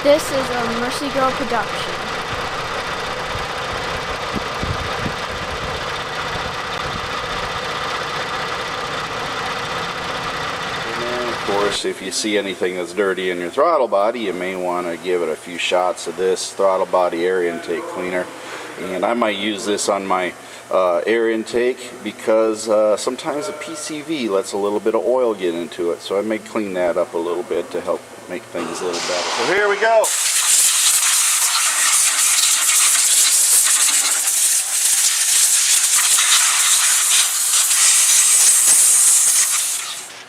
This is a Mercy Girl production. Of course, if you see anything that's dirty in your throttle body, you may want to give it a few shots of this throttle body air intake cleaner. And I might use this on my air intake because sometimes the PCV lets a little bit of oil get into it. So I may clean that up a little bit to help make things a little better. So here we go.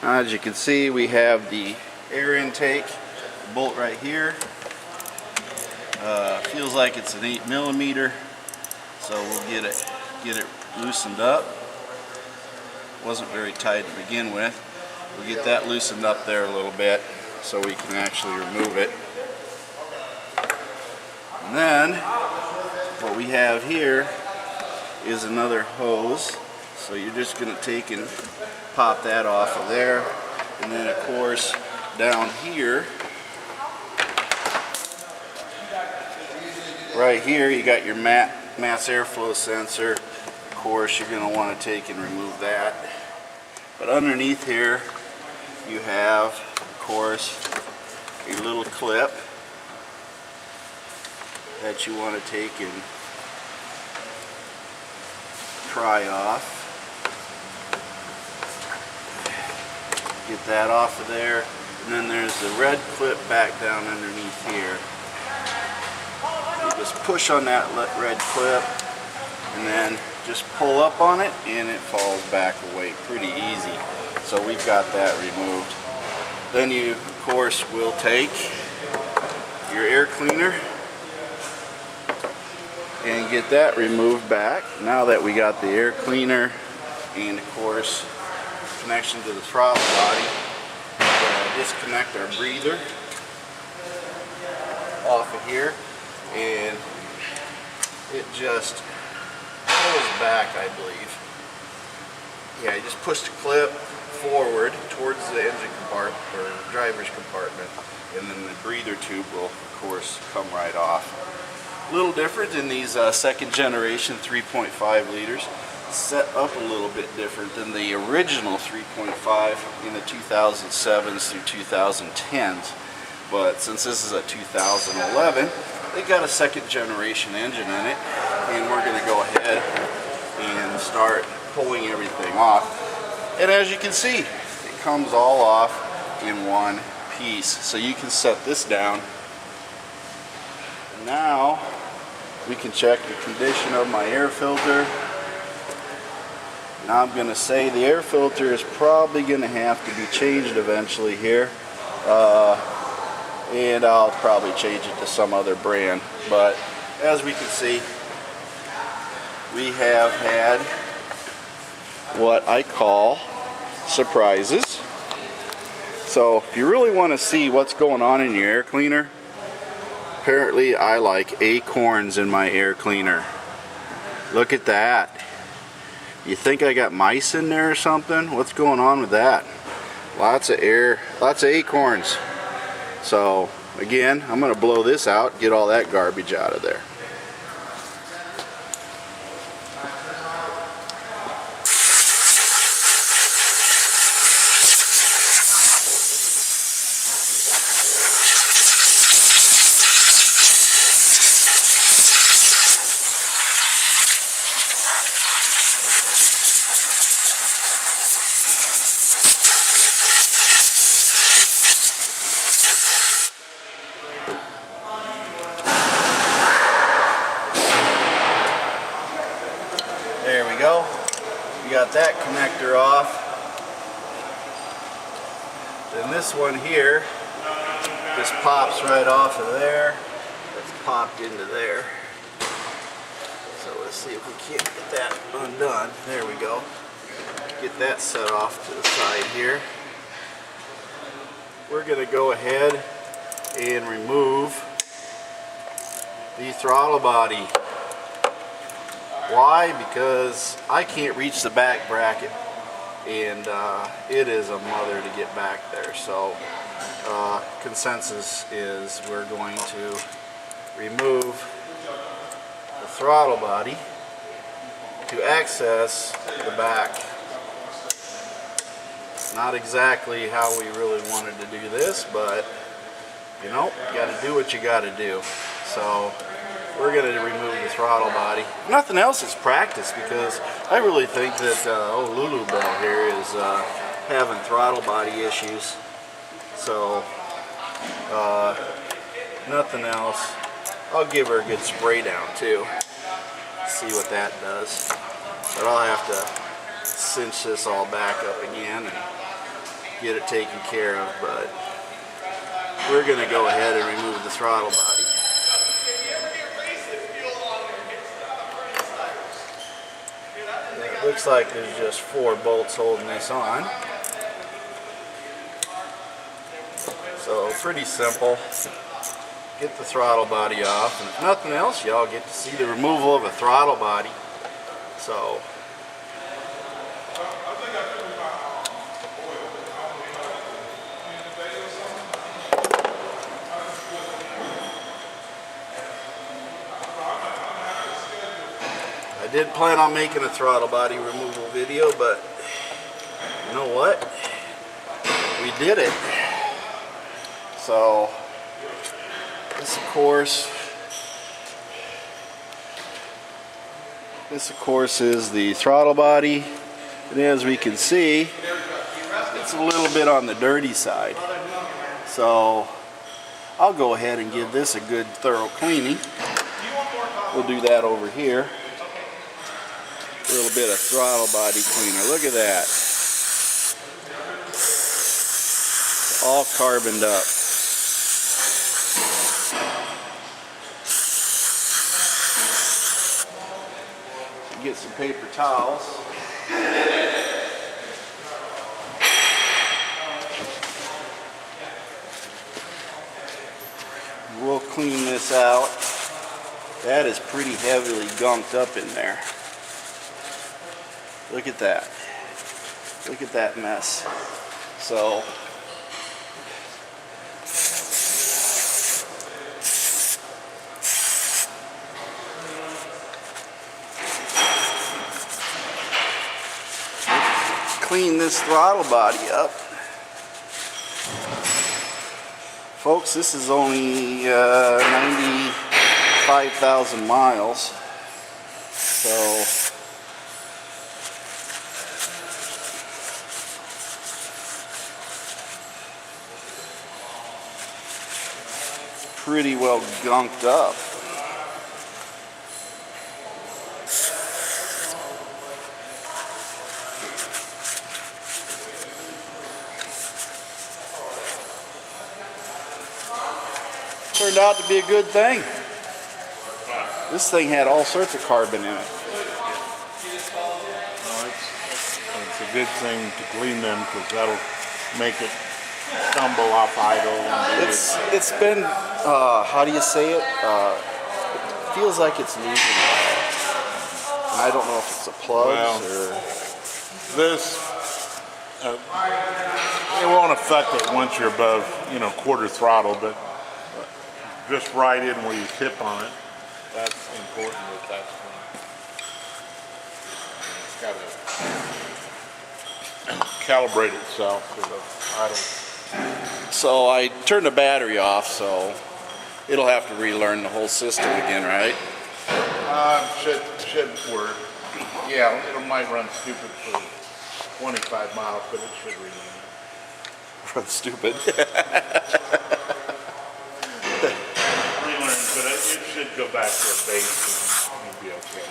As you can see, we have the air intake bolt right here. Feels like it's an 8mm, so we'll get it loosened up. Wasn't very tight to begin with. We'll get that loosened up there a little bit so we can actually remove it. And then what we have here is another hose. So you're just going to take and pop that off of there, and then of course down here, right here, you got your mass airflow sensor. Of course you're going to want to take and remove that, but underneath here you have of course a little clip that you want to take and pry off. Get that off of there, and then there's the red clip back down underneath here. You just push on that red clip and then just pull up on it and it falls back away pretty easy. So we've got that removed. Then you of course will take your air cleaner and get that removed back. Now that we got the air cleaner and of course connection to the throttle body, we're going to disconnect our breather off of here, and it just pulls back, I believe. Yeah, you just push the clip forward towards the engine compartment or driver's compartment, and then the breather tube will of course come right off. A little different in these second generation 3.5 liters. Set up a little bit different than the original 3.5 in the 2007s through 2010s, but since this is a 2011, they got a second generation engine in it, and we're going to go ahead and start pulling everything off. And as you can see, it comes all off in one piece, so you can set this down. Now we can check the condition of my air filter. Now I'm going to say the air filter is probably going to have to be changed eventually here, and I'll probably change it to some other brand. But as we can see, we have had what I call surprises. So if you really want to see what's going on in your air cleaner, apparently I like acorns in my air cleaner. Look at that. You think I got mice in there or something? What's going on with that? Lots of air, lots of acorns. So again, I'm going to blow this out, get all that garbage out of there. There we go. We got that connector off. Then this one here just pops right off of there. It's popped into there. So let's see if we can't get that undone. There we go. Get that set off to the side here. We're going to go ahead and remove the throttle body. Why? Because I can't reach the back bracket, and it is a mother to get back there. So consensus is we're going to remove the throttle body to access the back. Not exactly how we really wanted to do this, but you know, you got to do what you got to do. So we're going to remove the throttle body. If nothing else, it's practice, because I really think that old Lulu Bell here is having throttle body issues. So nothing else. I'll give her a good spray down too. See what that does. But I'll have to cinch this all back up again and get it taken care of. But we're going to go ahead and remove the throttle body. It looks like there's just 4 bolts holding this on. So pretty simple. Get the throttle body off, and if nothing else, y'all get to see the removal of a throttle body. So I did plan on making a throttle body removal video, but you know what? We did it. So this of course is the throttle body, and as we can see, it's a little bit on the dirty side. So I'll go ahead and give this a good thorough cleaning. We'll do that over here. A little bit of throttle body cleaner. Look at that. All carboned up. Get some paper towels. We'll clean this out. That is pretty heavily gunked up in there. Look at that. Look at that mess. So clean this throttle body up. Folks, this is only 95,000 miles. So pretty well gunked up. Turned out to be a good thing. This thing had all sorts of carbon in it. No, it's a good thing to clean them, because that'll make it stumble off idle. It's been how do you say it? It feels like it's losing. I don't know if it's a plug or this. It won't affect it once you're above, quarter throttle, but just right in where you tip on it. That's important that that's clean. It's got to calibrate itself for the idle. So I turned the battery off, so it'll have to relearn the whole system again, right? Should work. Yeah, it might run stupid for 25 miles, but it should relearn. Run stupid. Relearn, but it should go back to a base and you'll be okay.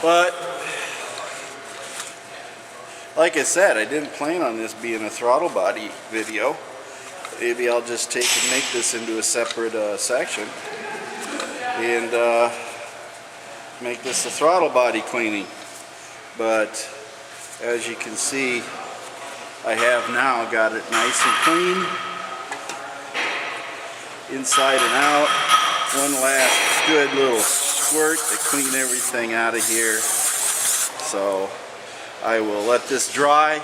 But like I said, I didn't plan on this being a throttle body video. Maybe I'll just take and make this into a separate section and make this a throttle body cleaning. But as you can see, I have now got it nice and clean, inside and out. one last good little squirt to clean everything out of here. So I will let this dry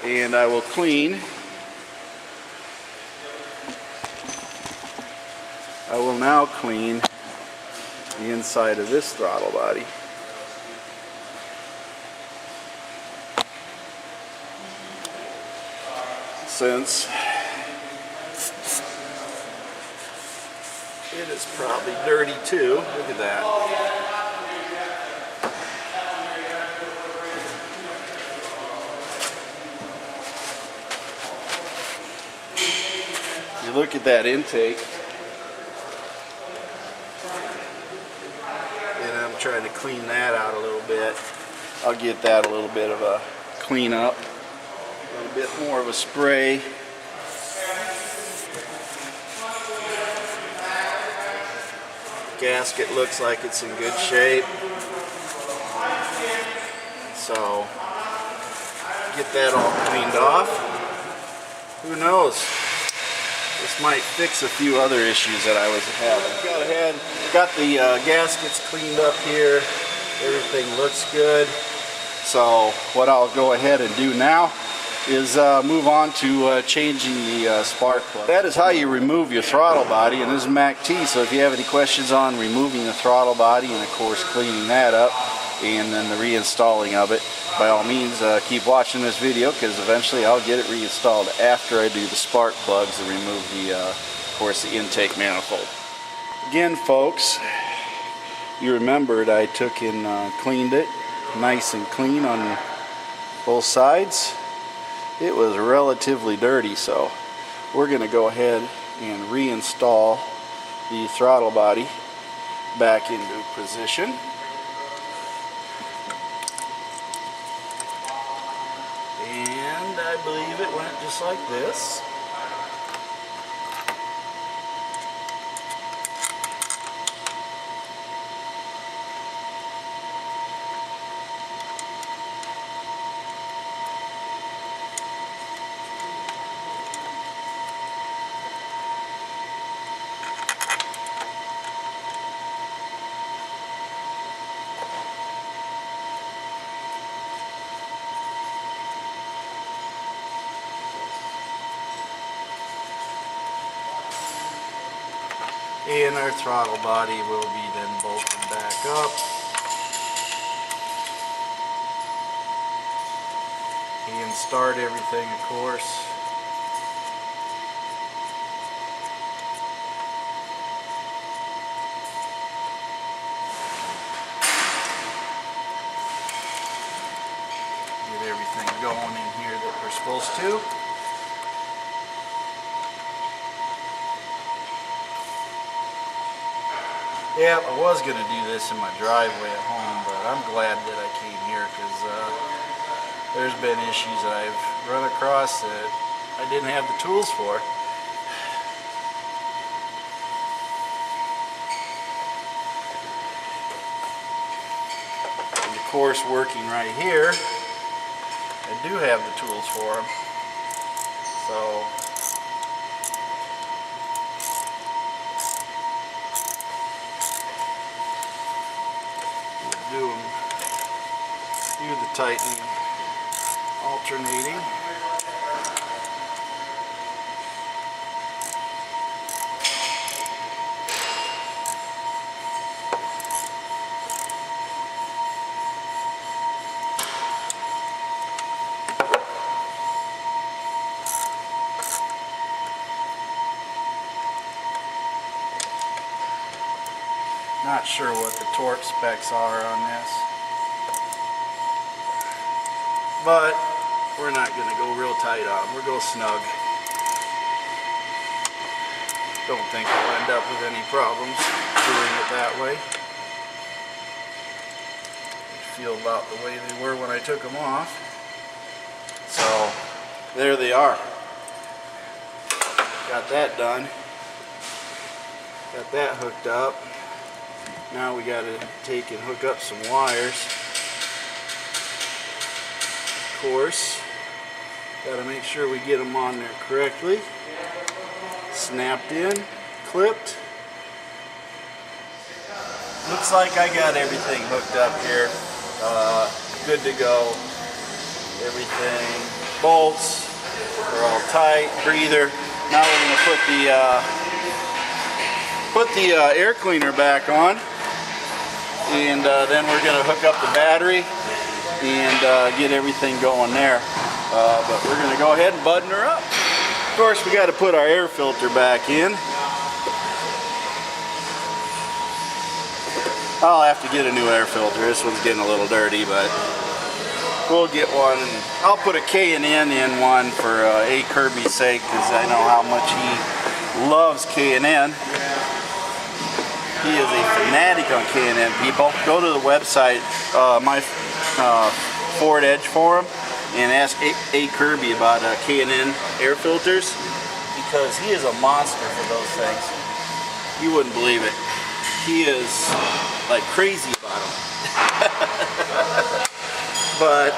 and I will clean. I will now clean the inside of this throttle body. Since it is probably dirty too. Look at that. You look at that intake, and I'm trying to clean that out a little bit. I'll get that a little bit of a clean up, a little bit more of a spray. Gasket looks like it's in good shape, so get that all cleaned off. Who knows? This might fix a few other issues that I was having. Got the gaskets cleaned up here. Everything looks good. So what I'll go ahead and do now is move on to changing the spark plug. That is how you remove your throttle body, and this is Mac T. So if you have any questions on removing the throttle body and of course cleaning that up and then the reinstalling of it, by all means keep watching this video, because eventually I'll get it reinstalled after I do the spark plugs and remove the of course the intake manifold. Again folks, you remembered I took and cleaned it nice and clean on both sides. It was relatively dirty, so we're going to go ahead and reinstall the throttle body back into position. And I believe it went just like this. And our throttle body will be then bolted back up. And start everything, of course. Get everything going in here that we're supposed to. Yeah, I was going to do this in my driveway at home, but I'm glad that I came here, because there's been issues that I've run across that I didn't have the tools for. And of course, working right here, I do have the tools for them. So do the tightening, alternating. Not sure what the torque specs are on this, but we're not going to go real tight on them. We'll go snug. Don't think we'll end up with any problems doing it that way. They feel about the way they were when I took them off. So there they are. Got that done. Got that hooked up. Now we got to take and hook up some wires. Of course, got to make sure we get them on there correctly. snapped in, clipped. Looks like I got everything hooked up here. Good to go. Everything, bolts are all tight, breather. Now we're going to put the air cleaner back on, and then we're going to hook up the battery and get everything going there. But we're going to go ahead and button her up. Of course, we got to put our air filter back in. I'll have to get a new air filter. This one's getting a little dirty, but we'll get one. And I'll put a K&N in one for A. Kirby's sake, because I know how much he loves K&N. He is a fanatic on K&N, people. Go to the website, my Ford Edge forum, and ask A. Kirby about K&N air filters, because he is a monster for those things. You wouldn't believe it. He is like crazy about them. But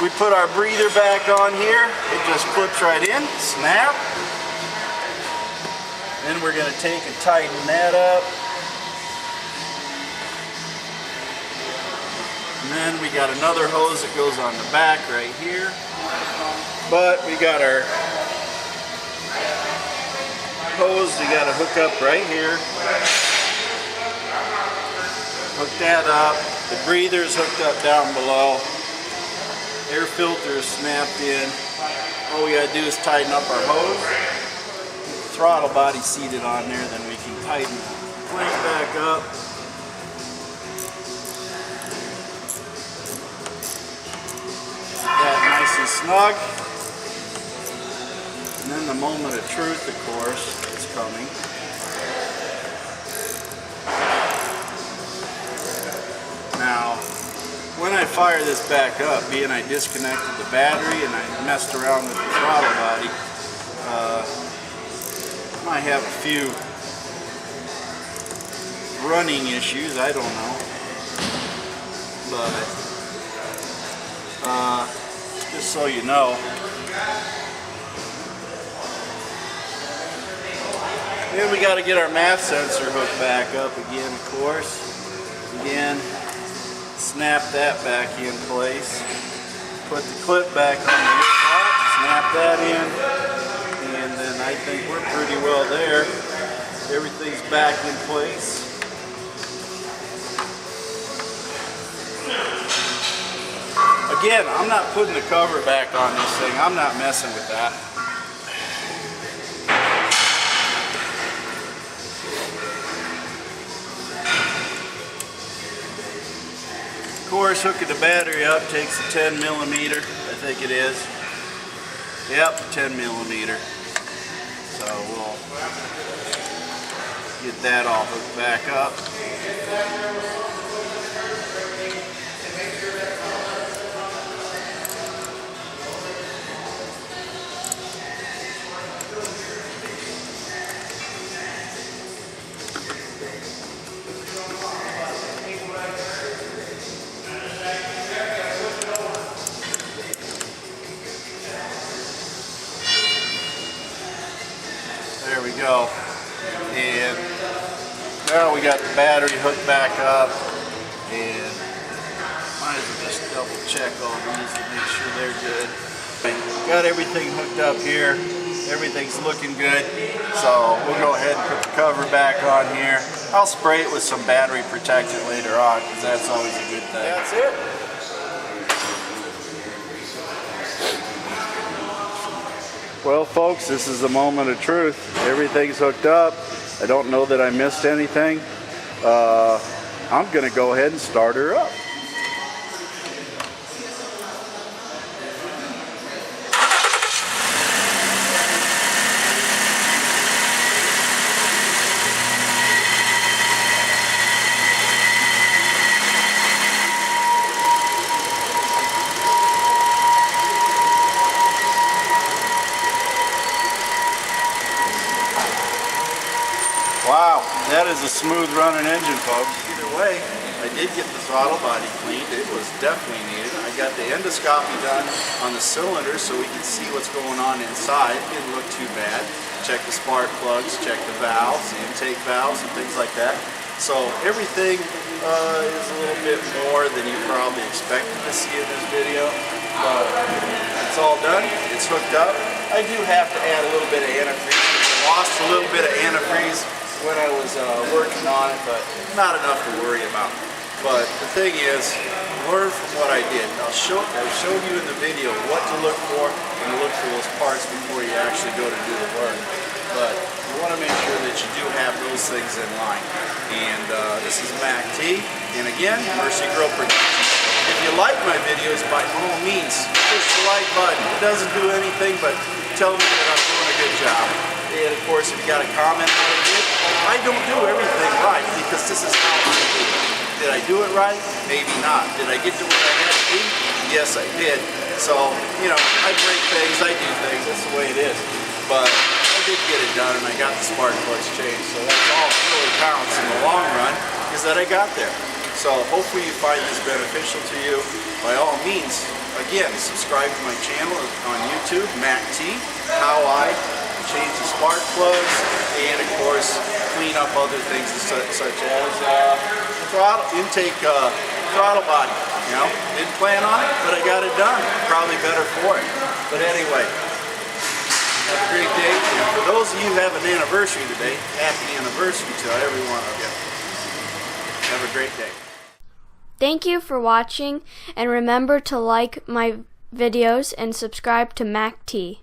we put our breather back on here. It just clips right in, snap. Then we're going to take and tighten that up. And then we got another hose that goes on the back right here. But we got our hose we got to hook up right here. Hook that up. The breather's hooked up down below. Air filter is snapped in. All we got to do is tighten up our hose. Throttle body seated on there, then we can tighten the clamp back up. That nice and snug. And then the moment of truth, of course, is coming. Now, when I fire this back up, being I disconnected the battery and I messed around with the throttle body, might have a few running issues, I don't know. But, just so you know, then we got to get our math sensor hooked back up again, of course. Again, snap that back in place. Put the clip back on the top, snap that in, and then I think we're pretty well there. Everything's back in place. Again, I'm not putting the cover back on this thing. I'm not messing with that. Of course, hooking the battery up takes a 10 millimeter, I think it is. Yep, 10 millimeter. So we'll get that all hooked back up. There we go. And now we got the battery hooked back up, and might as well just double check all these to make sure they're good. Got everything hooked up here. Everything's looking good. So we'll go ahead and put the cover back on here. I'll spray it with some battery protectant later on, because that's always a good thing. That's it. Well, folks, this is the moment of truth. Everything's hooked up. I don't know that I missed anything. I'm going to go ahead and start her up. Wow, that is a smooth running engine, folks. Either way, I did get the throttle body cleaned. It was definitely needed. I got the endoscopy done on the cylinder so we could see what's going on inside. It didn't look too bad. Check the spark plugs, check the valves, the intake valves, and things like that. So everything is a little bit more than you probably expected to see in this video. But it's all done. It's hooked up. I do have to add a little bit of antifreeze. I lost a little bit of antifreeze when I was working on it, but not enough to worry about. But the thing is, learn from what I did. I've showed you in the video what to look for and to look for those parts before you actually go to do the work. But you want to make sure that you do have those things in line. And this is Mac T, and again, Mercy Grill Productions. If you like my videos, by all means, push the like button. It doesn't do anything but tell me that I'm doing a good job. And of course, if you got a comment on it, I don't do everything right because this is how I do it. Did I do it right? Maybe not. Did I get to where I had to be? Yes, I did. So, you know, I break things, I do things. That's the way it is. But I did get it done, and I got the spark plugs changed. So that's all that really counts in the long run is that I got there. So hopefully you find this beneficial to you. By all means, again, subscribe to my channel on YouTube, Mac T, how I change the spark plugs, and of course clean up other things such as throttle intake, throttle body. You know, didn't plan on it, but I got it done. Probably better for it. But anyway, have a great day. And for those of you who have an anniversary today, happy anniversary to every one of you. Have a great day. Thank you for watching, and remember to like my videos and subscribe to Mac T.